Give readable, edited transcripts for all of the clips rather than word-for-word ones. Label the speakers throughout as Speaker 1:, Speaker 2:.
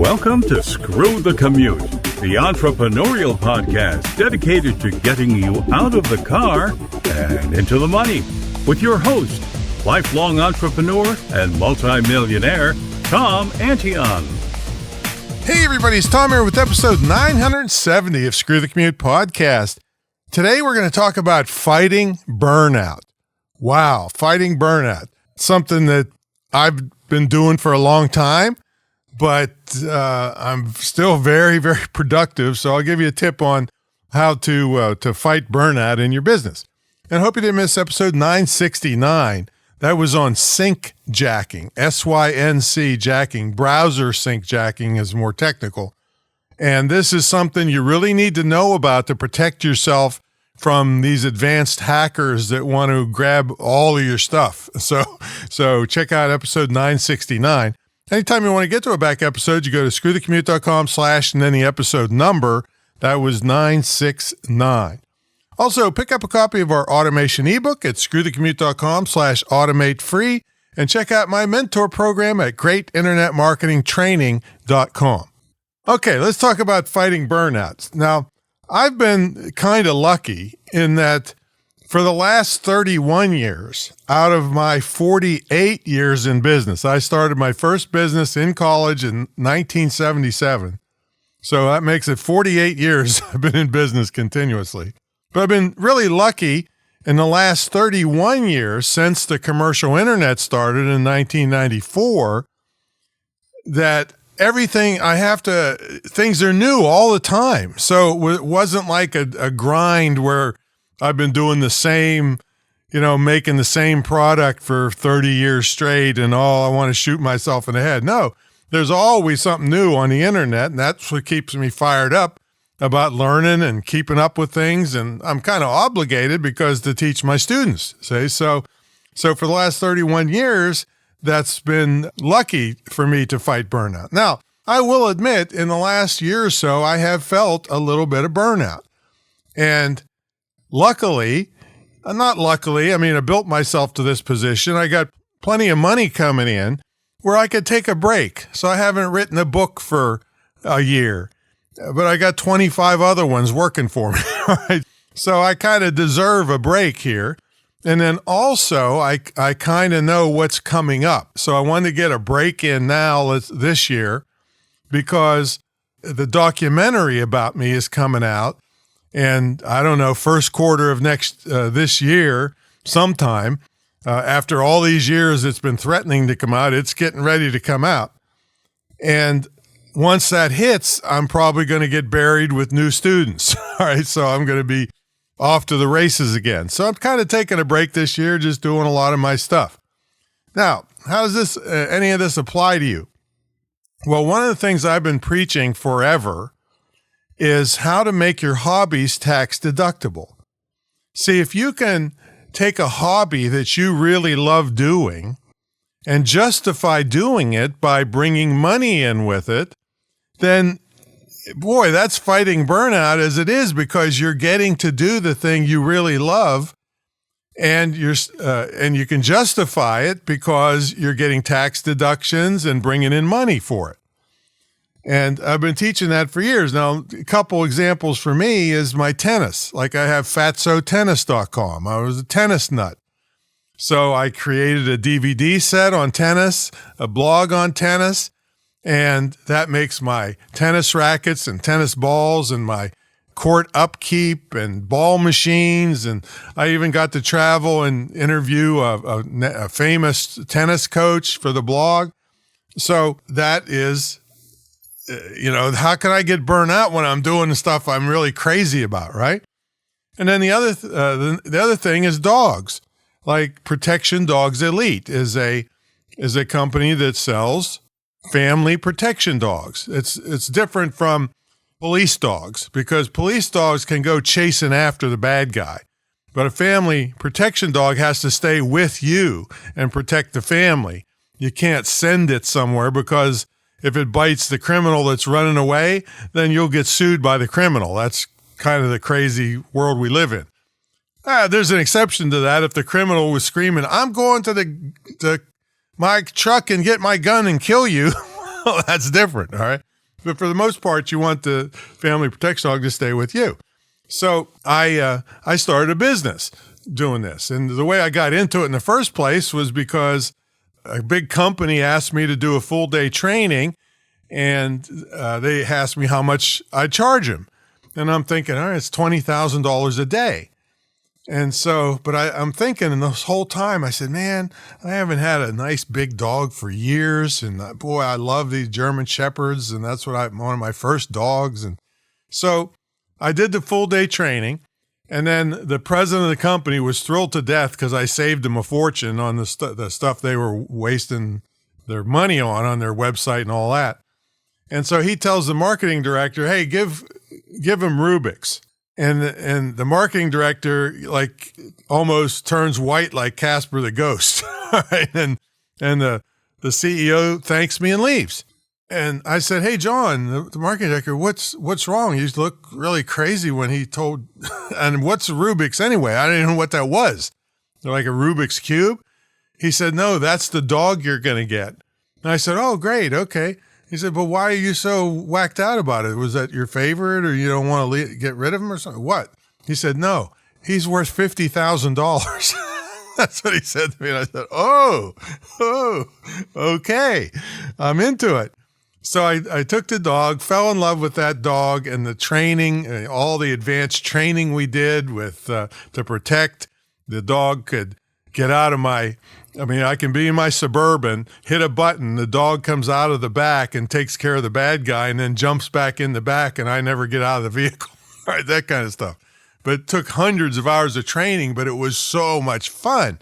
Speaker 1: Welcome to Screw the Commute, the entrepreneurial podcast dedicated to getting you out of the car and into the money. With your host, lifelong entrepreneur and multimillionaire, Tom Antion.
Speaker 2: Hey everybody, it's Tom here with episode 970 of Screw the Commute podcast. Today we're going to talk about fighting burnout. Wow, fighting burnout. Something that I've been doing for a long time, but I'm still very, very productive. So I'll give you a tip on how to fight burnout in your business. And I hope you didn't miss episode 969. That was on sync jacking, SYNC jacking. Browser sync jacking is more technical. And this is something you really need to know about to protect yourself from these advanced hackers that want to grab all of your stuff. So check out episode 969. Anytime you want to get to a back episode, you go to screwthecommute.com/ and then the episode number. That was 969. Also, pick up a copy of our automation ebook at screwthecommute.com/automate free and check out my mentor program at greatinternetmarketingtraining.com. Okay, let's talk about fighting burnouts. Now, I've been kind of lucky in that for the last 31 years out of my 48 years in business, I started my first business in college in 1977. So that makes it 48 years I've been in business continuously. But I've been really lucky in the last 31 years since the commercial internet started in 1994 that things are new all the time. So it wasn't like a grind where I've been doing the same, making the same product for 30 years straight and I want to shoot myself in the head. No, there's always something new on the internet, and that's what keeps me fired up about learning and keeping up with things. And I'm kind of obligated because to teach my students, see? So for the last 31 years, that's been lucky for me to fight burnout. Now, I will admit in the last year or so, I have felt a little bit of burnout. And luckily, I built myself to this position. I got plenty of money coming in where I could take a break. So I haven't written a book for a year, but I got 25 other ones working for me. Right? So I kind of deserve a break here. And then also I kind of know what's coming up. So I wanted to get a break in now this year because the documentary about me is coming out. And I don't know, first quarter of this year, sometime, after all these years it's been threatening to come out, it's getting ready to come out. And once that hits, I'm probably going to get buried with new students. All right, so I'm going to be off to the races again. So I'm kind of taking a break this year, just doing a lot of my stuff. Now, how does any of this apply to you? Well, one of the things I've been preaching forever is how to make your hobbies tax deductible. See, if you can take a hobby that you really love doing and justify doing it by bringing money in with it, then boy, that's fighting burnout as it is, because you're getting to do the thing you really love, and you can justify it because you're getting tax deductions and bringing in money for it. And I've been teaching that for years. Now, a couple examples for me is my tennis. Like I have fatsotennis.com. I was a tennis nut. So I created a DVD set on tennis, a blog on tennis, and that makes my tennis rackets and tennis balls and my court upkeep and ball machines. And I even got to travel and interview a famous tennis coach for the blog. So that is, how can I get burnt out when I'm doing the stuff I'm really crazy about, right? And then the other thing is dogs. Like Protection Dogs Elite is a company that sells family protection dogs. It's different from police dogs, because police dogs can go chasing after the bad guy. But a family protection dog has to stay with you and protect the family. You can't send it somewhere, because if it bites the criminal that's running away, then you'll get sued by the criminal. That's kind of the crazy world we live in. There's an exception to that. If the criminal was screaming, "I'm going to my truck and get my gun and kill you," well, that's different, all right? But for the most part, you want the family protection dog to stay with you. So I started a business doing this. And the way I got into it in the first place was because a big company asked me to do a full day training, and they asked me how much I'd charge them. And I'm thinking, all right, it's $20,000 a day. And so, but I'm thinking, and this whole time I said, man, I haven't had a nice big dog for years. And boy, I love these German Shepherds. And that's one of my first dogs. And so I did the full day training. And then the president of the company was thrilled to death because I saved him a fortune on the stuff they were wasting their money on their website and all that. And so he tells the marketing director, hey, give him Rubik's. And the marketing director like almost turns white like Casper the Ghost. Right? And the CEO thanks me and leaves. And I said, hey, John, the marketing director, what's wrong? You look really crazy when he told, and what's Rubik's anyway? I didn't know what that was. They're like a Rubik's Cube. He said, no, that's the dog you're going to get. And I said, oh, great. Okay. He said, but why are you so whacked out about it? Was that your favorite or you don't want to get rid of him or something? What? He said, no, he's worth $50,000. That's what he said to me. And I said, oh, okay. I'm into it. So I took the dog, fell in love with that dog and the training, all the advanced training we did with to protect the dog could get out of I can be in my Suburban, hit a button, the dog comes out of the back and takes care of the bad guy and then jumps back in the back and I never get out of the vehicle. All right, that kind of stuff. But it took hundreds of hours of training, but it was so much fun.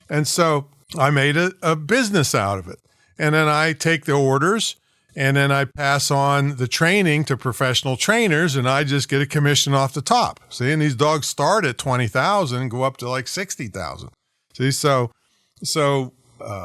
Speaker 2: And so I made a business out of it. And then I take the orders and then I pass on the training to professional trainers and I just get a commission off the top. See, and these dogs start at 20,000 and go up to like 60,000. See, so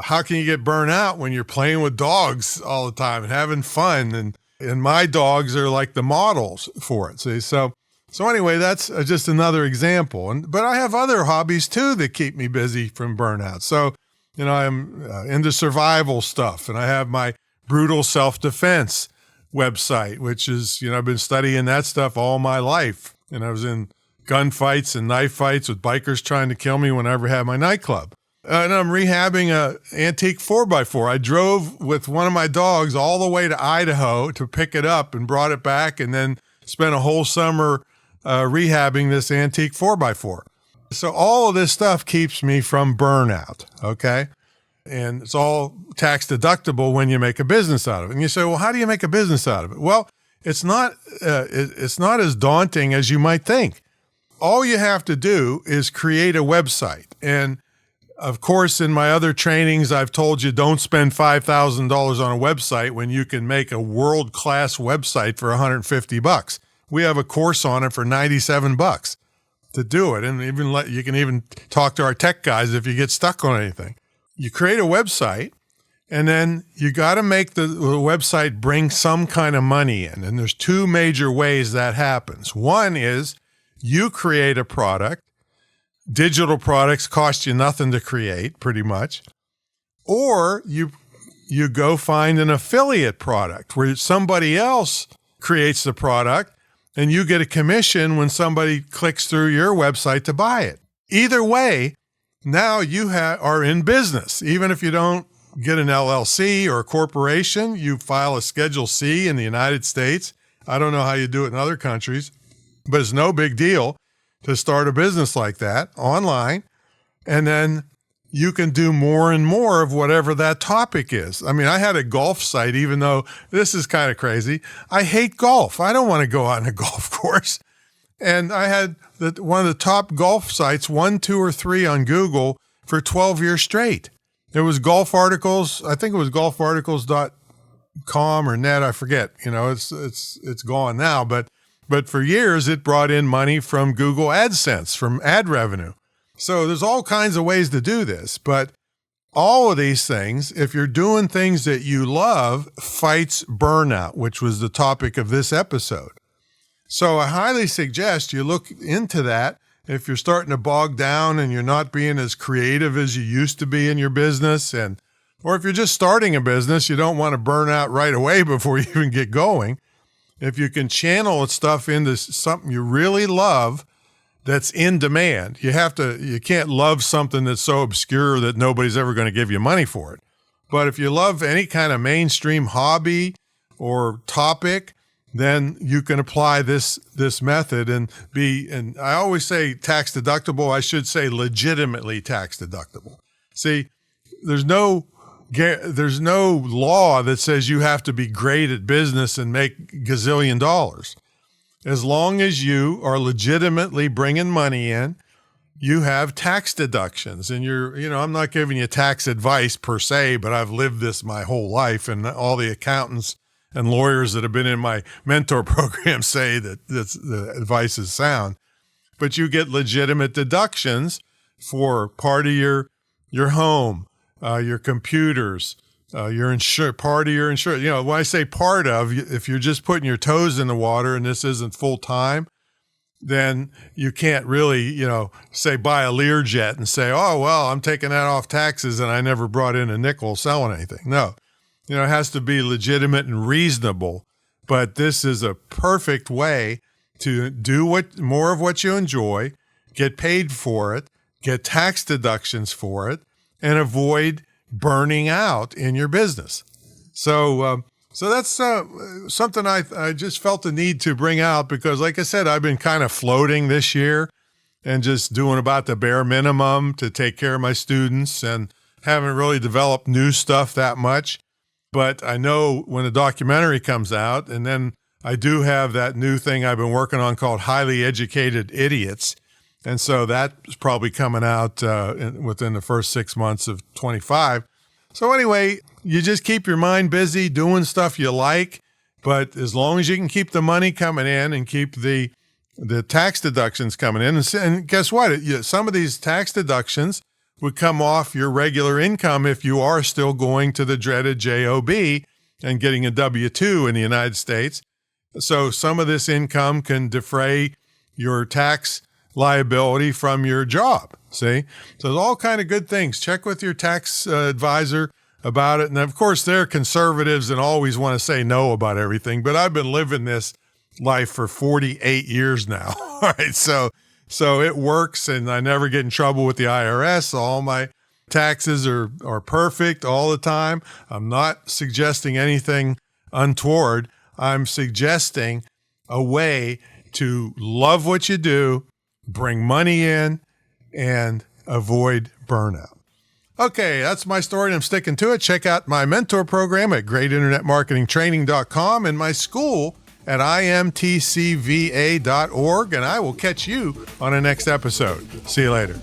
Speaker 2: how can you get burnt out when you're playing with dogs all the time and having fun? And my dogs are like the models for it. See, so anyway, that's just another example. But I have other hobbies too that keep me busy from burnout. So, I'm into survival stuff, and I have my brutal self-defense website, which is, I've been studying that stuff all my life. And I was in gunfights and knife fights with bikers trying to kill me whenever I had my nightclub. And I'm rehabbing a antique 4x4. I drove with one of my dogs all the way to Idaho to pick it up and brought it back and then spent a whole summer rehabbing this antique 4x4. So all of this stuff keeps me from burnout, okay? And it's all tax deductible when you make a business out of it. And you say, well, how do you make a business out of it? Well, it's not as daunting as you might think. All you have to do is create a website. And of course, in my other trainings, I've told you don't spend $5,000 on a website when you can make a world-class website for $150. We have a course on it for $97 to do it. And you can even talk to our tech guys if you get stuck on anything. You create a website, and then you got to make the website bring some kind of money in. And there's two major ways that happens. One is you create a product. Digital products cost you nothing to create, pretty much. Or you go find an affiliate product where somebody else creates the product and you get a commission when somebody clicks through your website to buy it. Either way, now you are in business. Even if you don't get an LLC or a corporation, you file a Schedule C in the United States. I don't know how you do it in other countries, but it's no big deal to start a business like that online. And then you can do more and more of whatever that topic is. I mean, I had a golf site, even though this is kind of crazy. I hate golf. I don't want to go out on a golf course. And I had one of the top golf sites, 1, 2, or 3 on Google for 12 years straight. There was golf articles. I think it was golfarticles.com or net. I forget. It's gone now. But for years, it brought in money from Google AdSense, from ad revenue. So there's all kinds of ways to do this. But all of these things, if you're doing things that you love, fights burnout, which was the topic of this episode. So I highly suggest you look into that. If you're starting to bog down and you're not being as creative as you used to be in your business and Or if you're just starting a business, you don't want to burn out right away before you even get going. If you can channel stuff into something you really love that's in demand, you can't love something that's so obscure that nobody's ever going to give you money for it. But if you love any kind of mainstream hobby or topic, then you can apply this method and I always say tax deductible. I should say legitimately tax deductible. See, there's no law that says you have to be great at business and make gazillion dollars. As long as you are legitimately bringing money in, you have tax deductions. And I'm not giving you tax advice per se, but I've lived this my whole life, and all the accountants and lawyers that have been in my mentor program say that the advice is sound. But you get legitimate deductions for part of your home, your computers, part of your insurance. When I say part of, if you're just putting your toes in the water and this isn't full time, then you can't really, say buy a Learjet and say, oh, well, I'm taking that off taxes and I never brought in a nickel selling anything. No, it has to be legitimate and reasonable. But this is a perfect way to do more of what you enjoy, get paid for it, get tax deductions for it, and avoid burning out in your business. So that's something I just felt the need to bring out because, like I said, I've been kind of floating this year and just doing about the bare minimum to take care of my students and haven't really developed new stuff that much. But I know when the documentary comes out, and then I do have that new thing I've been working on called Highly Educated Idiots. And so that's probably coming out within the first 6 months of 25. So anyway, you just keep your mind busy doing stuff you like, but as long as you can keep the money coming in and keep the tax deductions coming in, and guess what? Some of these tax deductions would come off your regular income if you are still going to the dreaded job and getting a W-2 in the United States. So some of this income can defray your tax liability from your job. See? So there's all kind of good things. Check with your tax advisor about it. And of course, they're conservatives and always want to say no about everything. But I've been living this life for 48 years now. All right. So it works, and I never get in trouble with the IRS. All my taxes are perfect all the time. I'm not suggesting anything untoward. I'm suggesting a way to love what you do, bring money in, and avoid burnout. Okay, that's my story, and I'm sticking to it. Check out my mentor program at greatinternetmarketingtraining.com and my school at imtcva.org, and I will catch you on the next episode. See you later.